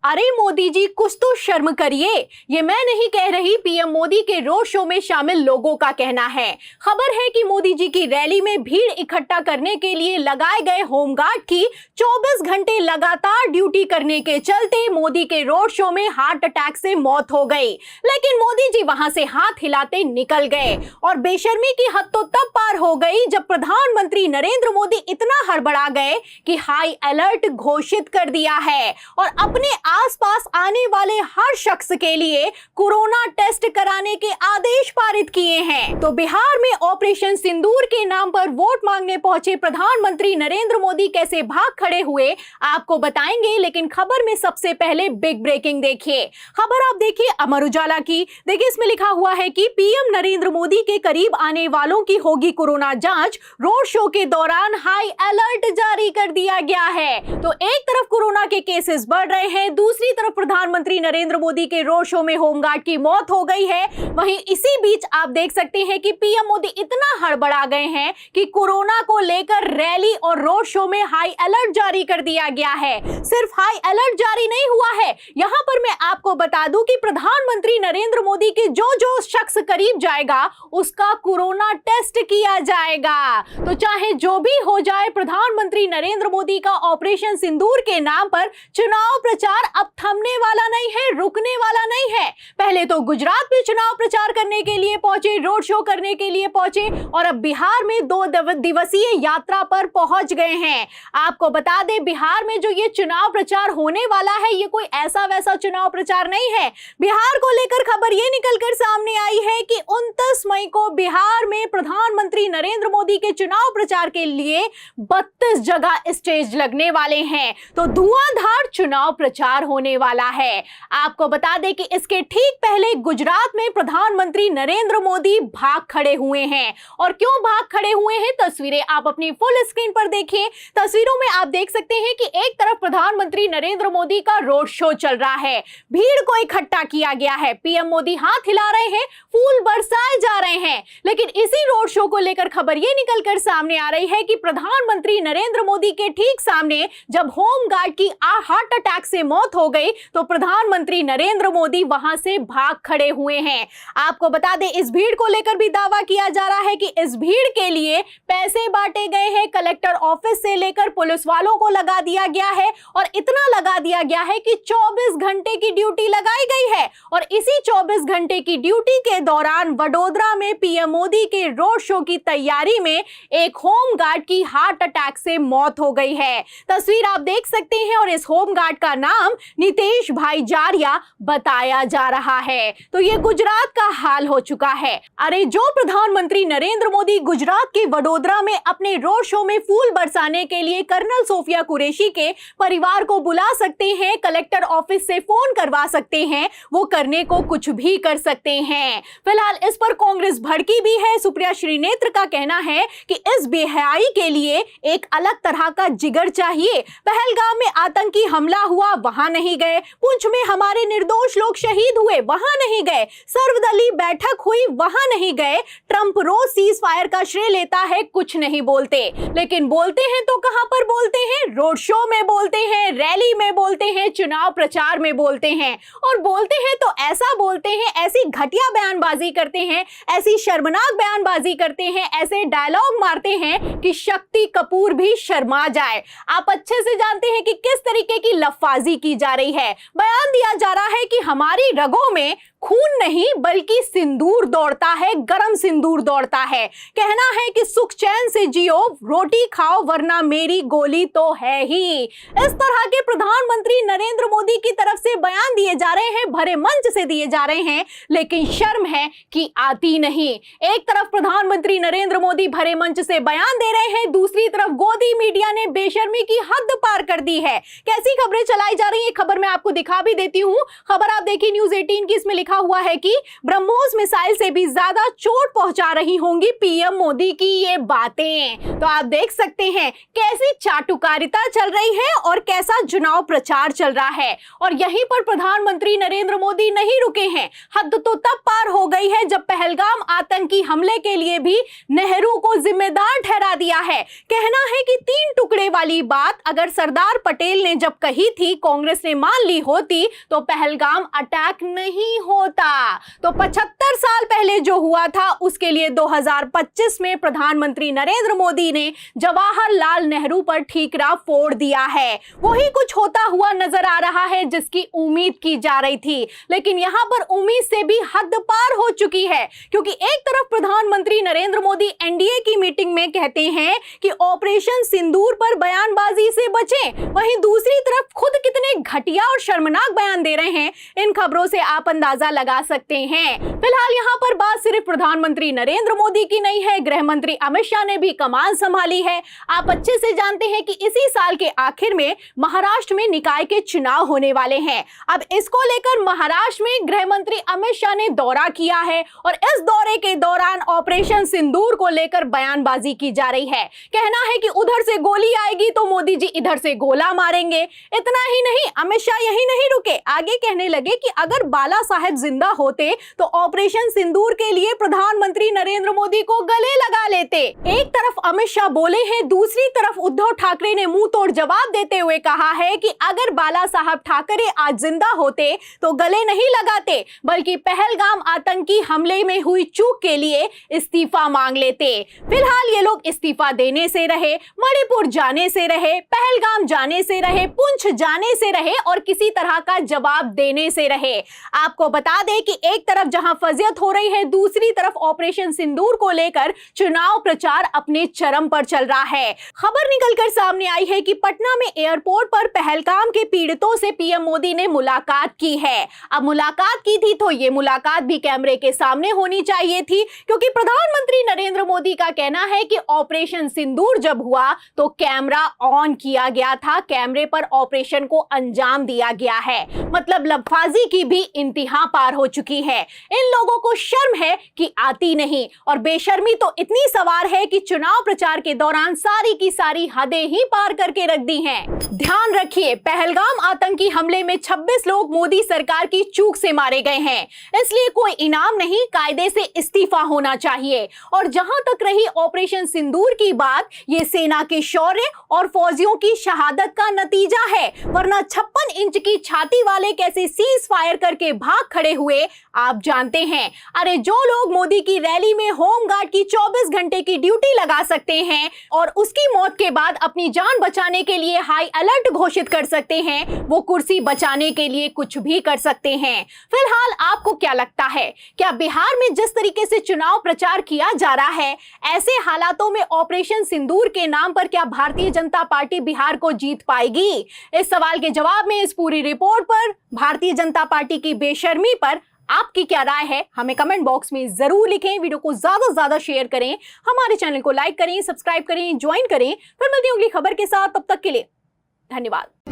अरे मोदी जी, कुछ तो शर्म करिए। ये मैं नहीं कह रही, पीएम मोदी के रोड शो में शामिल लोगों का कहना है। खबर है कि मोदी जी की रैली में भीड़ इकट्ठा करने के लिए लगाए गए होमगार्ड की 24 घंटे लगातार ड्यूटी करने के चलते मोदी के रोड शो में हार्ट अटैक से मौत हो गई। लेकिन मोदी जी वहां से हाथ हिलाते निकल गए और बेशर्मी की हद तो तब पार हो गई जब प्रधानमंत्री नरेंद्र मोदी इतना हड़बड़ा गए कि हाई अलर्ट घोषित कर दिया है और अपने आसपास आने वाले हर शख्स के लिए कोरोना टेस्ट कराने के आदेश पारित किए हैं। तो बिहार में ऑपरेशन सिंदूर के नाम पर वोट मांगने पहुंचे प्रधानमंत्री नरेंद्र मोदी कैसे भाग खड़े हुए आपको बताएंगे, लेकिन खबर में सबसे पहले बिग ब्रेकिंग देखिए। खबर आप देखिए अमर उजाला की। देखिए इसमें लिखा हुआ है कि पीएम नरेंद्र मोदी के करीब आने वालों की होगी कोरोना जांच, रोड शो के दौरान हाई अलर्ट जारी कर दिया गया है। तो एक तरफ कोरोना के केसेस बढ़ रहे हैं, दूसरी तरफ प्रधानमंत्री नरेंद्र मोदी के रोड शो में होमगार्ड की मौत हो गई है। वहीं इसी बीच आप देख सकते हैं कि पीएम मोदी इतना हड़बड़ा गए हैं कि कोरोना को लेकर रैली और रोड शो में हाई अलर्ट जारी कर दिया गया है। सिर्फ हाई अलर्ट जारी नहीं हुआ है, यहां पर मैं आपको बता दूं कि प्रधानमंत्री नरेंद्र मोदी के जो जो शख्स करीब जाएगा उसका कोरोना टेस्ट किया जाएगा। तो चाहे जो भी हो जाए, प्रधानमंत्री नरेंद्र मोदी का ऑपरेशन सिंदूर के नाम पर चुनाव प्रचार अब थमने वाला नहीं है, रुकने वाला नहीं है। पहले तो गुजरात में चुनाव प्रचार करने के लिए पहुंचे, रोड शो करने के लिए पहुंचे और अब बिहार में 2 दिवसीय यात्रा पर पहुंच गए हैं। आपको बता दें, बिहार में जो ये चुनाव प्रचार होने वाला है, ये कोई ऐसा वैसा चुनाव प्रचार नहीं है। बिहार को लेकर खबर ये निकलकर सामने आई है कि 29 मई को बिहार में प्रधानमंत्री नरेंद्र मोदी के चुनाव प्रचार के लिए 32 जगह स्टेज लगने वाले हैं। तो धुआंधार चुनाव प्रचार होने वाला है। आपको बता दें कि इसके ठीक पहले गुजरात में प्रधानमंत्री नरेंद्र मोदी भाग खड़े हुए हैं। और क्यों भाग खड़े हुए हैं, तस्वीरें आप अपनी फुल स्क्रीन पर देखिए। तस्वीरों में आप देख सकते हैं कि एक तरफ प्रधानमंत्री नरेंद्र मोदी का रोड शो चल रहा है, भीड़ को इकट्ठा किया गया है, पीएम मोदी हाथ हिला रहे हैं, फूल बरसाए जा रहे हैं। लेकिन इसी रोड शो को लेकर खबर यह निकलकर सामने आ रही है कि प्रधानमंत्री नरेंद्र मोदी के ठीक सामने जब होमगार्ड की हार्ट अटैक से मौत हो गई तो प्रधानमंत्री नरेंद्र मोदी वहां से भाग खड़े हुए हैं। आपको बता दें, इस भीड़ को लेकर भी दावा किया जा रहा है कि इस भीड़ के लिए पैसे बांटे गए हैं, कलेक्टर ऑफिस से लेकर पुलिस वालों को लगा दिया गया है और इतना लगा दिया गया है कि 24 घंटे की ड्यूटी लगाई गई है। और इसी 24 घंटे की ड्यूटी के दौरान वडोदरा में पीएम मोदी के रोड शो की तैयारी में एक होमगार्ड की हार्ट अटैक से मौत हो गई है। तस्वीर आप देख सकते हैं और इस होमगार्ड का नाम नितेश भाई जारिया बताया जा रहा है। तो ये गुजरात का हाल हो चुका है। अरे जो प्रधानमंत्री नरेंद्र मोदी गुजरात के वडोदरा में अपने रोड शो में फूल बरसाने के लिए कर्नल सोफिया कुरैशी के परिवार को बुला सकते हैं, कलेक्टर ऑफिस से फोन करवा सकते हैं, वो करने को कुछ भी कर सकते हैं। फिलहाल इस पर कांग्रेस भड़की भी है। सुप्रिया श्रीनेत्र का कहना है कि इस बेहयाई के लिए एक अलग तरह का जिगर चाहिए। पहलगाम में आतंकी हमला हुआ, वहां नहीं गए। पुंछ में हमारे निर्दोष लोग शहीद हुए, वहां नहीं गए। सर्वदलीय बैठक हुई, वहां नहीं गए। ट्रंप रोज सीज फायर का श्रेय लेता है, कुछ नहीं बोलते। लेकिन बोलते हैं तो कहां पर बोलते हैं? रोड शो में बोलते हैं, रैली में बोलते हैं, चुनाव प्रचार में बोलते हैं। और बोलते हैं तो ऐसा बोलते हैं, ऐसी घटिया बयानबाजी करते हैं, ऐसी शर्मनाक बयानबाजी करते हैं, ऐसे डायलॉग मारते हैं कि शक्ति कपूर भी शर्मा जाए। आप अच्छे से जानते हैं कि किस तरीके की लफाजी की जा रही है। बयान दिया जा रहा है कि हमारी रगों में खून नहीं बल्कि सिंदूर दौड़ता है, गरम सिंदूर दौड़ता है। कहना है कि सुख चैन से जियो, रोटी खाओ वरना मेरी गोली तो है ही। इस तरह के प्रधानमंत्री नरेंद्र मोदी की तरफ से बयान दिए जा रहे हैं, भरे मंच से दिए जा रहे हैं, लेकिन शर्म है कि आती नहीं। एक तरफ प्रधानमंत्री नरेंद्र मोदी भरे मंच से बयान दे रहे हैं, दूसरी तरफ गोदी मीडिया ने बेशर्मी की हद पार कर दी है। कैसी खबरें चलाई जा रही है, खबर मैं आपको दिखा भी देती हूं। खबर आप देखिए न्यूज़ 18 की, इसमें लिखा हुआ है कि ब्रह्मोस मिसाइल से भी ज्यादा चोट पहुंचा रही होंगी पीएम मोदी की ये बातें। तो आप देख सकते हैं कैसी चाटुकारिता चल रही है और कैसा चुनाव प्रचार चल रहा है। और यहीं पर प्रधानमंत्री नरेंद्र मोदी नहीं रुके हैं। हद तो तब पार हो गई है जब पहलगाम आतंकी हमले के लिए भी नेहरू को जिम्मेदार ठहरा दिया है। कहना है कि 3 टुकड़े वाली बात अगर सरदार पटेल ने जब कही थी, कांग्रेस ने मान ली होती तो पहलगाम अटैक नहीं होता। तो 75 साल पहले जो हुआ था उसके लिए 2025 में प्रधानमंत्री नरेंद्र मोदी ने जवाहरलाल नेहरू पर ठीकरा फोड़ दिया है। वही कुछ होता हुआ नजर आ रहा है जिसकी उम्मीद की जा रही थी, लेकिन यहां पर उम्मीद से भी हद पार हो चुकी है। क्योंकि एक तरफ प्रधानमंत्री नरेंद्र मोदी एनडीए की मीटिंग में कहते हैं कि ऑपरेशन सिंदूर पर बयानबाजी से बचें, वहीं दूसरी तरफ खुद कितने घटिया और शर्मनाक बयान दे रहे हैं, इन खबरों से आप अंदाजा लगा सकते हैं। फिलहाल यहां पर बात सिर्फ प्रधानमंत्री नरेंद्र मोदी की नहीं है, गृह मंत्री अमित शाह ने भी कमान संभाली है। आप अच्छे से जानते हैं कि इसी साल के आखिर में महाराष्ट्र में निकाय के चुनाव होने वाले हैं। अब इसको लेकर महाराष्ट्र में गृह मंत्री अमित शाह ने दौरा किया है और इस दौरे के दौरान ऑपरेशन सिंदूर को लेकर बयानबाजी की जा रही है। कहना है कि उधर से गोली आएगी तो मोदी जी इधर से गोला मारेंगे। इतना ही नहीं, अमित शाह यही नहीं रुके, आगे कहने लगे कि अगर बाला साहेब जिंदा होते तो ऑपरेशन सिंदूर के लिए प्रधानमंत्री नरेंद्र मोदी को गले लगा लेते। एक तरफ अमित शाह बोले हैं, दूसरी तरफ उद्धव ठाकरे ने मुंह तोड़ जवाब देते हुए कहा है कि अगर बाला साहब ठाकरे आज जिंदा होते तो गले नहीं लगाते, बल्कि पहलगाम आतंकी हमले में हुई चूक के लिए इस्तीफा मांग लेते। फिलहाल ये लोग इस्तीफा देने से रहे, मणिपुर जाने से रहे, पहलगाम जाने से रहे, पुंछ जाने से रहे और किसी तरह का जवाब देने से रहे। आपको बता दें कि एक तरफ जहां फजियत हो रही है, दूसरी तरफ ऑपरेशन सिंदूर को लेकर चुनाव प्रचार अपने चरम पर चल रहा है। खबर निकलकर सामने आई है कि पटना में एयरपोर्ट पर पहलगाम के पीड़ितों से पीएम मोदी ने मुलाकात की है। अब मुलाकात की थी तो ये मुलाकात भी कैमरे के सामने होनी चाहिए थी, क्योंकि प्रधानमंत्री नरेंद्र मोदी का कहना है कि ऑपरेशन सिंदूर जब हुआ तो कैमरा ऑन किया गया था, कैमरे पर ऑपरेशन को अंजाम दिया गया है। मतलब लफाजी की भी इंतहा पार हो चुकी है। इन लोगों को शर्म है कि आती नहीं, और बेशर्मी तो इतनी सवार है कि चुनाव प्रचार के दौरान सारी की सारी हदें ही पार करके रख दी हैं। ध्यान रखिए, पहलगाम आतंकी हमले में 26 लोग मोदी सरकार की चूक से मारे गए हैं, इसलिए कोई इनाम नहीं, कायदे से इस्तीफा होना चाहिए। और जहां तक रही ऑपरेशन सिंदूर की बात, ये सेना के शौर्य और फौजियों की शहादत का नतीजा है, वरना 56 इंच की छाती वाले कैसे सीज फायर करके भाग खड़े हुए आप जानते हैं। अरे जो लोग मोदी की रैली में होमगार्ड की 24 घंटे की ड्यूटी लगा सकते हैं और उसकी मौत के बाद अपनी जान बचाने के लिए हाई अलर्ट घोषित कर सकते हैं, वो कुर्सी बचाने के लिए कुछ भी कर सकते हैं। फिलहाल आपको क्या लगता है, क्या बिहार में जिस तरीके से चुनाव प्रचार किया जा रहा है, ऐसे हालातों में ऑपरेशन सिंदूर के नाम पर क्या भारतीय जनता पार्टी बिहार को जीत पाएगी? इस सवाल के जवाब में इस पूरी रिपोर्ट पर भारतीय जनता पार्टी की बेशर्मी पर आपकी क्या राय है, हमें कमेंट बॉक्स में जरूर लिखें। वीडियो को ज्यादा से ज्यादा शेयर करें, हमारे चैनल को लाइक करें, सब्सक्राइब करें, ज्वाइन करें। फिर मिलती हूँ अगली खबर के साथ, तब तक के लिए धन्यवाद।